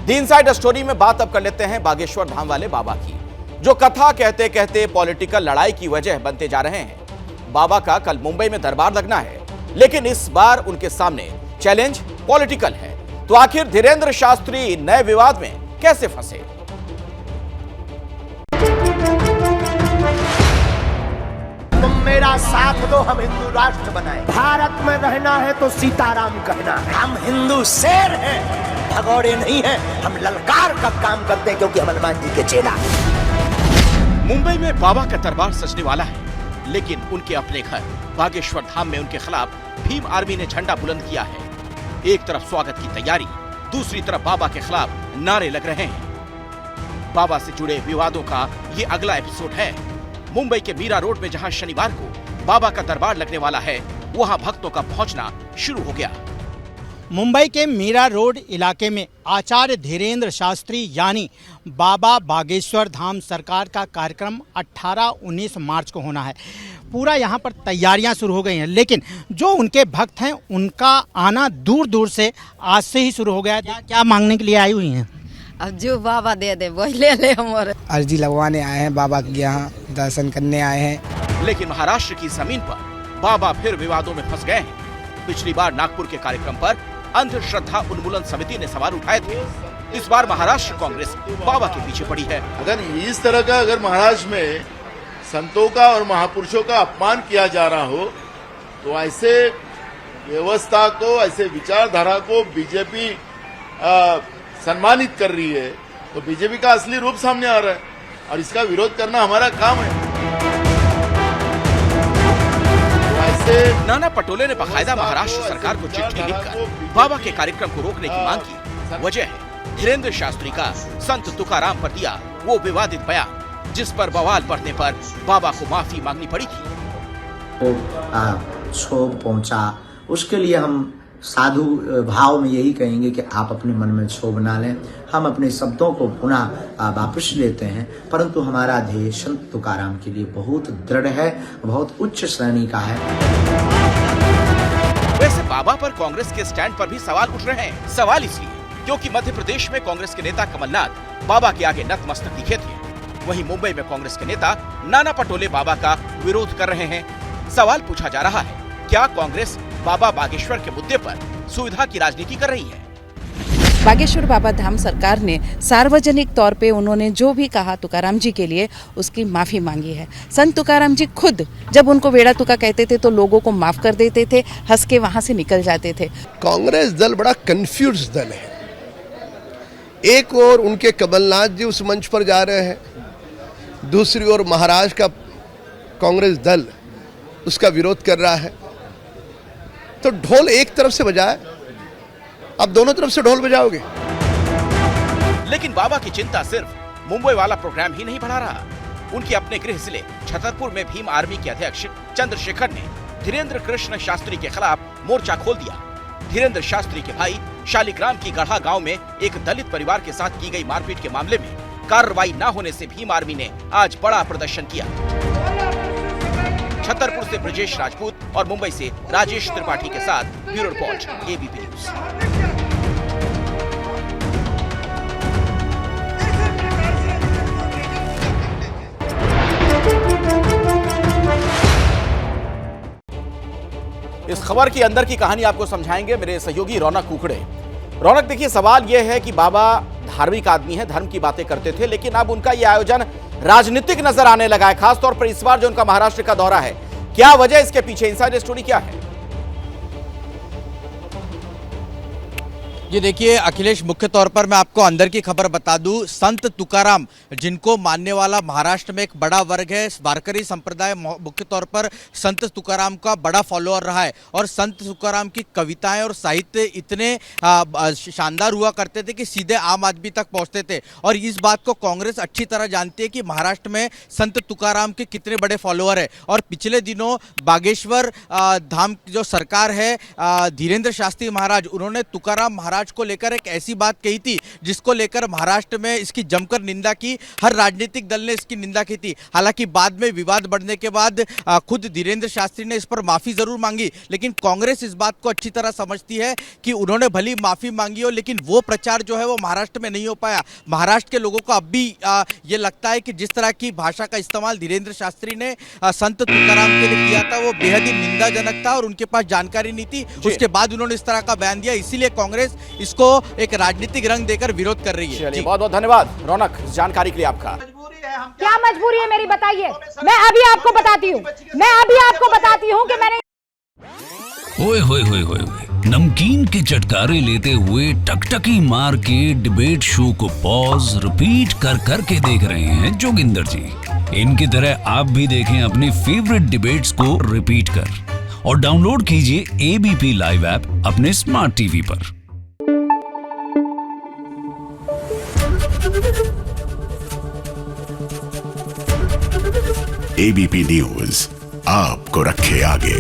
The inside story में बात अब कर लेते हैं बागेश्वर धाम वाले बाबा की, जो कथा कहते कहते पॉलिटिकल लड़ाई की वजह बनते जा रहे हैं। बाबा का कल मुंबई में दरबार लगना है, लेकिन इस बार उनके सामने चैलेंज पॉलिटिकल है। तो आखिर धीरेंद्र शास्त्री नए विवाद में कैसे फंसे? तुम मेरा साथ दो, हम हिंदू राष्ट्र बनाए। भारत में रहना है तो सीताराम कहना है। हम हिंदू शेर हैं, भगोड़े नहीं हैं। हम ललकार का काम करते हैं क्योंकि हम हनुमान जी के चेला। मुंबई में बाबा का दरबार सजने वाला है, लेकिन उनके अपने घर बागेश्वर धाम में उनके खिलाफ भीम आर्मी ने झंडा बुलंद किया है। एक तरफ स्वागत की तैयारी, दूसरी तरफ बाबा के खिलाफ नारे लग रहे हैं। बाबा से जुड़े विवादों का ये अगला एपिसोड है। मुंबई के मीरा रोड में जहां शनिवार को बाबा का दरबार लगने वाला है, वहां भक्तों का पहुंचना शुरू हो गया। मुंबई के मीरा रोड इलाके में आचार्य धीरेंद्र शास्त्री यानी बाबा बागेश्वर धाम सरकार का कार्यक्रम 18-19 मार्च को होना है। पूरा यहाँ पर तैयारियां शुरू हो गई हैं, लेकिन जो उनके भक्त हैं उनका आना दूर दूर से आज से ही शुरू हो गया है। क्या मांगने के लिए आई हुई हैं? अब जो बाबा दे दे वही ले ले। हमारे अर्जी लगवाने आए हैं, बाबा के यहाँ दर्शन करने आए हैं। लेकिन महाराष्ट्र की जमीन पर बाबा फिर विवादों में फंस गए हैं। पिछली बार नागपुर के कार्यक्रम पर अंधश्रद्धा उन्मूलन समिति ने सवाल उठाए थे। इस बार महाराष्ट्र कांग्रेस बाबा के पीछे पड़ी है। अगर इस तरह का अगर महाराष्ट्र में संतों का और महापुरुषों का अपमान किया जा रहा हो, तो ऐसे व्यवस्था को, ऐसे विचारधारा को बीजेपी सम्मानित कर रही है, तो बीजेपी का असली रूप सामने आ रहा है और इसका विरोध करना हमारा काम है। नाना पटोले ने बाकायदा महाराष्ट्र सरकार को चिट्ठी लिखकर बाबा के कार्यक्रम को रोकने की मांग की। वजह है धीरेंद्र शास्त्री का संत तुकाराम पर दिया वो विवादित बयान, जिस पर बवाल बढ़ने पर बाबा को माफी मांगनी पड़ी थी। क्षोभ पहुंचा, उसके लिए हम साधु भाव में यही कहेंगे कि आप अपने मन में क्षोभ ना लें। हम अपने शब्दों को पुनः वापस लेते हैं, परंतु हमारा ध्येय संत तुकाराम के लिए बहुत दृढ़ है, बहुत उच्च श्रेणी का है। वैसे बाबा पर कांग्रेस के स्टैंड पर भी सवाल उठ रहे हैं। सवाल इसलिए क्योंकि मध्य प्रदेश में कांग्रेस के नेता कमलनाथ बाबा के आगे नतमस्तक दिखे थे। वहीं मुंबई में कांग्रेस के नेता नाना पटोले बाबा का विरोध कर रहे हैं। सवाल पूछा जा रहा है, क्या कांग्रेस बाबा बागेश्वर के मुद्दे पर सुविधा की राजनीति कर रही है? बागेश्वर बाबा धाम सरकार ने सार्वजनिक तौर पे उन्होंने जो भी कहा तुकाराम जी के लिए, उसकी माफी मांगी है। संत तुकाराम जी खुद जब उनको वेड़ा तुका कहते थे तो लोगों को माफ कर देते थे, हंस के वहां से निकल जाते थे। कांग्रेस दल बड़ा कंफ्यूज दल है। एक ओर उनके कमलनाथ जी उस मंच पर जा रहे हैं, दूसरी ओर महाराष्ट्र का कांग्रेस दल उसका विरोध कर रहा है। तो ढोल एक तरफ से बजाए, अब दोनों तरफ से ढोल बजाओगे। लेकिन बाबा की चिंता सिर्फ मुंबई वाला प्रोग्राम ही नहीं बढ़ा रहा। उनके अपने गृह जिले छतरपुर में भीम आर्मी के अध्यक्ष चंद्रशेखर ने धीरेंद्र कृष्ण शास्त्री के खिलाफ मोर्चा खोल दिया। धीरेंद्र शास्त्री के भाई शालिग्राम की गढ़ा गांव में एक दलित परिवार के साथ की गई मारपीट के मामले में कार्रवाई न होने से भीम आर्मी ने आज बड़ा प्रदर्शन किया। छतरपुर से ब्रजेश राजपूत और मुंबई से राजेश त्रिपाठी के साथ ब्यूरो रिपोर्ट, एबीपी न्यूज। इस खबर की अंदर की कहानी आपको समझाएंगे मेरे सहयोगी रौनक कुकड़े। रौनक, देखिए, सवाल यह है कि बाबा धार्मिक आदमी है, धर्म की बातें करते थे, लेकिन अब उनका यह आयोजन राजनीतिक नजर आने लगा है, खासतौर पर इस बार जो उनका महाराष्ट्र का दौरा है। क्या वजह, इसके पीछे इनसाइड स्टोरी क्या है? ये देखिए अखिलेश, मुख्य तौर पर मैं आपको अंदर की खबर बता दूं। संत तुकाराम, जिनको मानने वाला महाराष्ट्र में एक बड़ा वर्ग है, वारकरी संप्रदाय मुख्य तौर पर संत तुकाराम का बड़ा फॉलोअर रहा है। और संत तुकाराम की कविताएं और साहित्य इतने शानदार हुआ करते थे कि सीधे आम आदमी तक पहुंचते थे। और इस बात को कांग्रेस अच्छी तरह जानती है कि महाराष्ट्र में संत तुकाराम के कितने बड़े फॉलोअर है। और पिछले दिनों बागेश्वर धाम की जो सरकार है, धीरेंद्र शास्त्री महाराज, उन्होंने तुकाराम महाराज महाराज को लेकर एक ऐसी बात कही थी जिसको लेकर महाराष्ट्र में इसकी जमकर निंदा की, हर राजनीतिक दल ने इसकी निंदा की थी। हालांकि बाद में विवाद बढ़ने के बाद खुद धीरेन्द्र शास्त्री ने इस पर माफी जरूर मांगी, लेकिन कांग्रेस इस बात को अच्छी तरह समझती है कि उन्होंने भली माफी मांगी हो, लेकिन वो प्रचार जो है वो महाराष्ट्र में नहीं हो पाया। महाराष्ट्र के लोगों को अब भी ये लगता है कि जिस तरह की भाषा का इस्तेमाल धीरेन्द्र शास्त्री ने संत तुकाराम के लिए किया था वो बेहद ही निंदाजनक था और उनके पास जानकारी नहीं थी। उसके बाद उन्होंने इस तरह का बयान दिया, इसीलिए कांग्रेस इसको एक राजनीतिक रंग देकर विरोध कर रही है। बहुत बहुत धन्यवाद रौनक इस जानकारी के लिए आपका। क्या मजबूरी है मेरी, बताइए। मैं अभी आपको बताती हूँ कि मैंने ओए होए होए होए नमकीन के चटकारे लेते हुए टकटकी मार के डिबेट शो को पॉज रिपीट कर करके देख रहे हैं जोगिंदर जी। इनकी तरह आप भी देखें अपनी फेवरेट डिबेट्स को रिपीट कर और डाउनलोड कीजिए एबीपी लाइव ऐप अपने स्मार्ट टीवी पर। एबीपी न्यूज आपको रखे आगे।